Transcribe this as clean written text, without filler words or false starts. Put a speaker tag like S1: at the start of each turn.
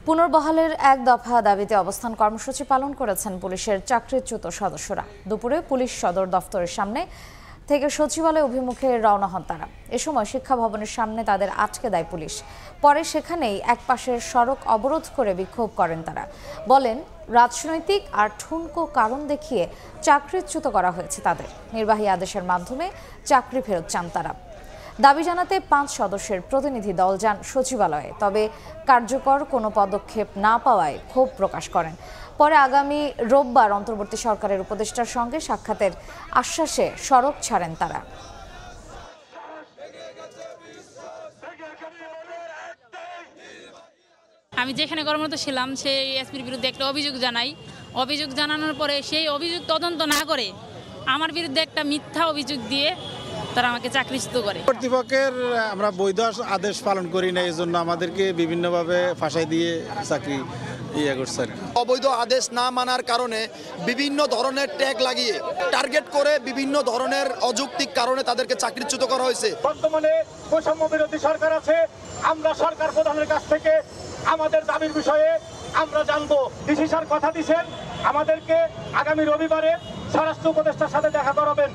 S1: পুনর্বহালের এক দফা দাবিতে অবস্থান কর্মসূচি পালন করেছেন পুলিশের চাকরিচ্যুত সদস্যরা। দুপুরে পুলিশ সদর দফতরের সামনে থেকে সচিবালয় অভিমুখে রওনা হন তারা। এ সময় শিক্ষা ভবনের সামনে তাদের আটকে দেয় পুলিশ। পরে সেখানেই একপাশের সড়ক অবরোধ করে বিক্ষোভ করেন তারা। বলেন, রাজনৈতিক আর ঠুনকো কারণ দেখিয়ে চাকরিচ্যুত করা হয়েছে তাদের। নির্বাহী আদেশের মাধ্যমে চাকরি ফেরত চান তারা। দাবি জানাতে 5 সদস্যের প্রতিনিধি দল যান সচিবালয়ে, তবে কার্যকর কোনো পদক্ষেপ না পাওয়ায় ক্ষোভ প্রকাশ করেন। পরে আগামী রোববার অন্তর্বর্তী সরকারের উপদেষ্টার সঙ্গে সাক্ষাতের আশ্বাসে সড়ক ছাড়েন তারা।
S2: আমি যেখানে কর্মরত ছিলাম সেই এসপির বিরুদ্ধে একটা অভিযোগ জানাই। অভিযোগ জানানোর পরে সেই অভিযোগ তদন্ত না করে আমার বিরুদ্ধে একটা মিথ্যা অভিযোগ দিয়ে তারা আমাকে চাকরিচ্যুত করে।
S3: কর্তৃপক্ষের আমরা বৈধ আদেশ পালন করি না, এই জন্য আমাদেরকে বিভিন্নভাবে ফাঁসাই দিয়ে চাকরি করছে।
S4: অবৈধ আদেশ না মানার কারণে বিভিন্ন ধরনের ট্যাগ লাগিয়ে টার্গেট করে বিভিন্ন ধরনের অযৌক্তিক কারণে তাদেরকে চাকরিচ্যুত করা হয়েছে।
S5: বর্তমানে বৈষম্য বিরোধী সরকার আছে, আমরা সরকার প্রধানের কাছ থেকে আমাদের দাবির বিষয়ে আমরা জানবো। ডিসি স্যার কথা দিয়েছেন আমাদেরকে আগামী রবিবারে স্বরাষ্ট্র উপদেষ্টার সাথে দেখা করাবেন।